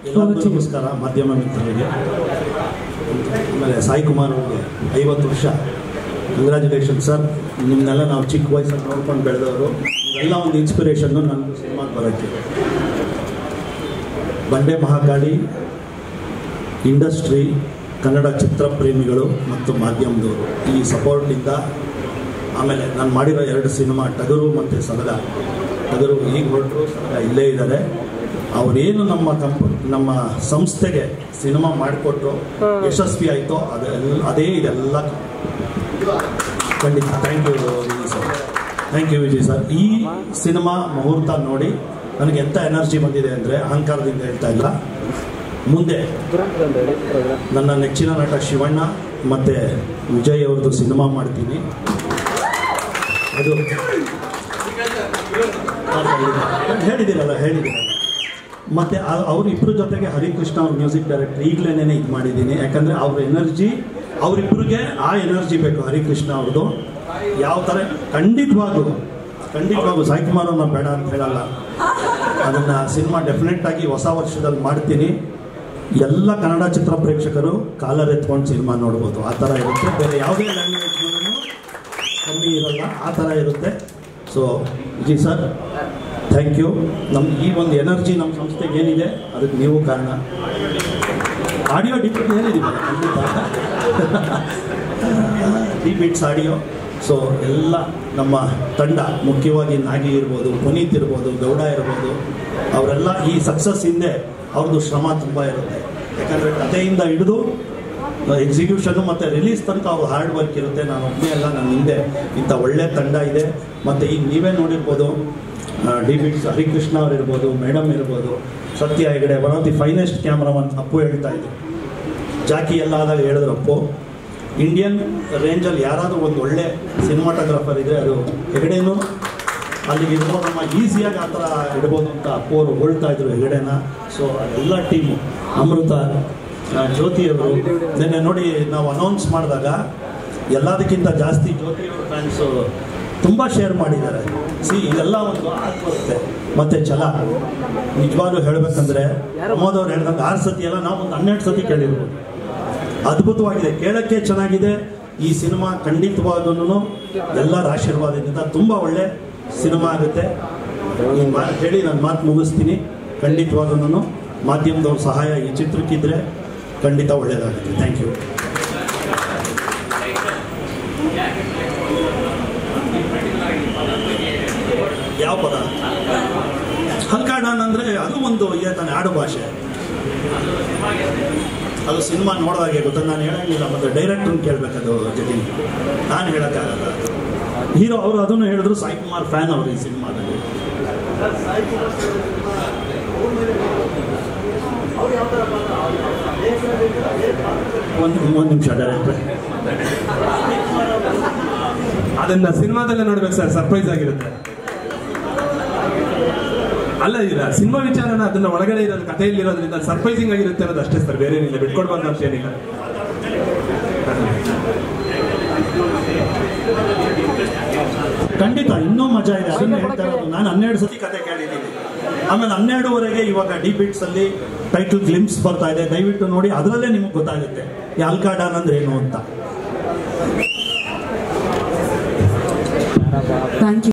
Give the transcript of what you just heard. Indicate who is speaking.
Speaker 1: ಎಲ್ಲರಿಗೂ ನಮಸ್ಕಾರ ಮಾಧ್ಯಮ ಮಿತ್ರರಿಗೆ. ಆಮೇಲೆ ಸಾಯಿ ಕುಮಾರ್ ಅವರಿಗೆ 50 ವರ್ಷ ಕಂಗ್ರ್ಯಾಚುಲೇಷನ್ ಸರ್. ನಿಮ್ಮನ್ನೆಲ್ಲ ನಾವು ಚಿಕ್ಕ ವಯಸ್ಸಲ್ಲಿ ನೋಡ್ಕೊಂಡು ಬೆಳೆದವರು. ಇವೆಲ್ಲ ಒಂದು ಇನ್ಸ್ಪಿರೇಷನ್ನು ನನಗೆ ಸಿನಿಮಾಗೆ ಬರೋಕ್ಕೆ. ಬಂಡೆ ಮಹಾಕಾಳಿ ಇಂಡಸ್ಟ್ರಿ, ಕನ್ನಡ ಚಿತ್ರಪ್ರೇಮಿಗಳು ಮತ್ತು ಮಾಧ್ಯಮದವರು ಈ ಸಪೋರ್ಟಿಂದ, ಆಮೇಲೆ ನಾನು ಮಾಡಿರೋ 2 ಸಿನಿಮಾ ಟಗರು ಮತ್ತು ಸಲಗ. ಟಗರು ಈಗ ಹೊರಟರು, ಸಲಗ ಇಲ್ಲೇ ಇದ್ದಾರೆ. ಅವರೇನು ನಮ್ಮ ಸಂಸ್ಥೆಗೆ ಸಿನಿಮಾ ಮಾಡಿಕೊಟ್ರು, ಯಶಸ್ವಿ ಆಯಿತೋ ಅದೇ ಇದೆಲ್ಲ ಖಂಡಿತ. Thank you Vijay sir. Thank you Vijay sir. ಈ ಸಿನಿಮಾ ಮುಹೂರ್ತ ನೋಡಿ ನನಗೆ ಎಂಥ ಎನರ್ಜಿ ಬಂದಿದೆ ಅಂದರೆ, ಅಹಂಕಾರದಿಂದ ಹೇಳ್ತಾ ಇಲ್ಲ. ಮುಂದೆ ನನ್ನ ನೆಚ್ಚಿನ ನಟ ಶಿವಣ್ಣ ಮತ್ತು ವಿಜಯ್ ಅವ್ರದ್ದು ಸಿನಿಮಾ ಮಾಡ್ತೀನಿ. ಅದು ಹೇಳಿದ್ದೀರಲ್ಲ. ಮತ್ತು ಅವರಿಬ್ಬರ ಜೊತೆಗೆ ಹರಿಕೃಷ್ಣ ಅವ್ರ ಮ್ಯೂಸಿಕ್ ಡೈರೆಕ್ಟರ್ ಈಗಲೇ ಇದು ಮಾಡಿದ್ದೀನಿ. ಯಾಕಂದರೆ ಅವ್ರ ಎನರ್ಜಿ, ಅವರಿಬ್ಬರಿಗೆ ಆ ಎನರ್ಜಿ ಬೇಕು. ಹರಿಕೃಷ್ಣ ಅವ್ರದ್ದು ಯಾವ ಥರ ಖಂಡಿತವಾಗೂ ಸಾಯಿ ಕುಮಾರ್ ಅವ್ರನ್ನ ಬೇಡ ಅಂತ ಹೇಳಲ್ಲ. ಅದನ್ನು ಸಿನಿಮಾ ಡೆಫಿನೆಟ್ಟಾಗಿ ಹೊಸ ವರ್ಷದಲ್ಲಿ ಮಾಡ್ತೀನಿ. ಎಲ್ಲ ಕನ್ನಡ ಚಿತ್ರ ಪ್ರೇಕ್ಷಕರು ಕಾಲರ್ ಎತ್ಕೊಂಡು ಸಿನಿಮಾ ನೋಡ್ಬೋದು. ಆ ಥರ ಇರುತ್ತೆ. ಬೇರೆ ಯಾವುದೇ ಲ್ಯಾಂಗ್ವೇಜ್ನೂ ಕಮ್ಮಿ ಇರಲ್ಲ, ಆ ಥರ ಇರುತ್ತೆ. So ji sir, thank you. ಈ ಒಂದು ಎನರ್ಜಿ ನಮ್ಮ ಸಂಸ್ಥೆಗೆ ಏನಿದೆ ಅದಕ್ಕೆ ನೀವು ಕಾರಣ. ಆಡಿಯೋ ಡಿಬಿಟ್ ಏನಿದೆ ಖಂಡಿತ ಡಿಬಿಟ್ಸ್ ಆಡಿಯೋ. ಸೊ ಎಲ್ಲ ನಮ್ಮ ತಂಡ, ಮುಖ್ಯವಾಗಿ ನಾಗಿ ಇರ್ಬೋದು, ಪುನೀತ್ ಇರ್ಬೋದು, ಗೌಡ ಇರ್ಬೋದು, ಅವರೆಲ್ಲ ಈ ಸಕ್ಸಸ್ ಹಿಂದೆ ಅವ್ರದ್ದು ಶ್ರಮ ತುಂಬ ಇರುತ್ತೆ. ಯಾಕಂದರೆ ಕಥೆಯಿಂದ ಹಿಡಿದು ಎಕ್ಸಿಕ್ಯೂಷನ್ನು ಮತ್ತು ರಿಲೀಸ್ ತನಕ ಅವ್ರ ಹಾರ್ಡ್ ವರ್ಕ್ ಇರುತ್ತೆ. ನಾನು ಒಬ್ಬನೇ ಅಲ್ಲ, ನನ್ನ ಹಿಂದೆ ಇಂಥ ಒಳ್ಳೆ ತಂಡ ಇದೆ. ಮತ್ತು ಈಗ ನೀವೇ ನೋಡಿರ್ಬೋದು, ಡಿಬಿಟ್ಸ್ ಹರಿಕೃಷ್ಣ ಅವ್ರು ಇರ್ಬೋದು, ಮೇಡಮ್ ಇರ್ಬೋದು, ಸತ್ಯ Hegde, one of the finest cameraman Appu ಹೇಳ್ತಾ ಇದ್ರು. ಜಾಕಿ ಎಲ್ಲ ಆದಾಗ ಹೇಳಿದ್ರು ಅಪ್ಪು, ಇಂಡಿಯನ್ ರೇಂಜಲ್ಲಿ ಯಾರಾದರೂ ಒಂದು ಒಳ್ಳೆ ಸಿನಿಮಾಟೋಗ್ರಾಫರ್ ಇದ್ದರೆ ಅದು ಹೆಗಡೆನೂ ಅಲ್ಲಿಗೆ ಇರ್ಬೋದು, ನಮ್ಮ ಈಸಿಯಾಗಿ ಆ ಥರ ಇಡ್ಬೋದು ಅಂತ ಅಪ್ಪು ಅವರು ಹೊಳ್ತಾ ಇದ್ರು ಹೆಗಡೆನ. ಸೊ ಅದೆಲ್ಲ ಟೀಮು, ಅಮೃತ, ಜ್ಯೋತಿಯವರು ನಿನ್ನೆ ನೋಡಿ ನಾವು ಅನೌನ್ಸ್ ಮಾಡಿದಾಗ ಎಲ್ಲದಕ್ಕಿಂತ ಜಾಸ್ತಿ ಜ್ಯೋತಿಯವ್ರ ಫ್ಯಾನ್ಸು ತುಂಬ ಶೇರ್ ಮಾಡಿದ್ದಾರೆ. ಇದೆಲ್ಲ ಒಂದು ಆತ್ಮಹತ್ಯೆ ಮತ್ತು ಛಲ. ನಿಜವಾಗ್ಲೂ ಹೇಳಬೇಕಂದ್ರೆ ಪ್ರಮೋದ್ ಅವ್ರು ಹೇಳ್ದಂಗೆ 6 ಸತಿ ಅಲ್ಲ, ನಾವು ಒಂದು 12 ಸತಿ ಕೇಳಿರ್ಬೋದು. ಅದ್ಭುತವಾಗಿದೆ, ಕೇಳೋಕ್ಕೆ ಚೆನ್ನಾಗಿದೆ. ಈ ಸಿನಿಮಾ ಖಂಡಿತವಾಗೂ ಎಲ್ಲರ ಆಶೀರ್ವಾದದಿಂದ ತುಂಬ ಒಳ್ಳೆ ಸಿನಿಮಾ ಆಗುತ್ತೆ. ಈ ಮಾತು ಹೇಳಿ ನಾನು ಮಾತು ಮುಗಿಸ್ತೀನಿ. ಖಂಡಿತವಾಗೂ ಮಾಧ್ಯಮದವ್ರ ಸಹಾಯ ಈ ಚಿತ್ರಕ್ಕಿದ್ರೆ ಖಂಡಿತ ಒಳ್ಳೆಯದಾಗುತ್ತೆ. Thank you. ಯಾವ ಪದ? ಹಲ್ಕಾಡಾನ್ ಅಂದರೆ ಅದು ಒಂದು ತಾನೆ ಆಡು ಭಾಷೆ. ಅದು ಸಿನಿಮಾ ನೋಡಿದಾಗೆ ಗೊತ್ತಾ. ನಾನು ಹೇಳಂಗಿಲ್ಲ, ಮತ್ತು ಡೈರೆಕ್ಟ್ರನ್ನ ಕೇಳಬೇಕದು ಜೊತೆ, ನಾನು ಹೇಳೋಕ್ಕಾಗಲ್ಲ. ಹೀರೋ ಅವರು ಅದನ್ನು ಹೇಳಿದ್ರು. ಸಾಯಿ ಕುಮಾರ್ ಫ್ಯಾನ್ ಅವರು ಈ ಸಿನಿಮಾದಲ್ಲಿ. ಒಂದು ನಿಮಿಷ ಡೈರೆಕ್ಟ್ರೆ,
Speaker 2: ಅದನ್ನ ಸಿನಿಮಾದಲ್ಲೇ ನೋಡ್ಬೇಕು ಸರ್, ಸರ್ಪ್ರೈಸ್ ಆಗಿರುತ್ತೆ. ಅಲ್ಲ, ಇಲ್ಲ ಸಿನಿಮಾ ವಿಚಾರನ ಅದನ್ನ ಒಳಗಡೆ ಇರೋದು, ಕಥೆಯಲ್ಲಿ ಇರೋದ್ರಿಂದ ಸರ್ಪ್ರೈಸಿಂಗ್ ಆಗಿರುತ್ತೆ ಅನ್ನೋದು ಅಷ್ಟೇ ಸರ್, ಬೇರೆ ಏನಿಲ್ಲ. ಬಿಟ್ಕೊಡ್ಬಾರ್ದು ಅಂತ ಏನಿಲ್ಲ.
Speaker 1: ಖಂಡಿತ ಇನ್ನೂ ಮಜಾ ಇದೆ. ಅದನ್ನ ಹೇಳ್ತಾ ಇರೋದು. ನಾನು 12 ಸತಿ ಕತೆ ಕೇಳಿದ್ದೀನಿ. ಆಮೇಲೆ 12ವರೆಗೆ ಇವಾಗ ಡಿಬಿಟ್ಸ್ ಅಲ್ಲಿ ಟೈಟಲ್ ಗ್ಲಿಮ್ಸ್ ಬರ್ತಾ ಇದೆ, ದಯವಿಟ್ಟು ನೋಡಿ. ಅದರಲ್ಲೇ ನಿಮ್ಗೆ ಗೊತ್ತಾಗುತ್ತೆ ಈ ಹಲ್ಕಾಡಾನ್ ಅಂದ್ರೆ ಏನು ಅಂತ.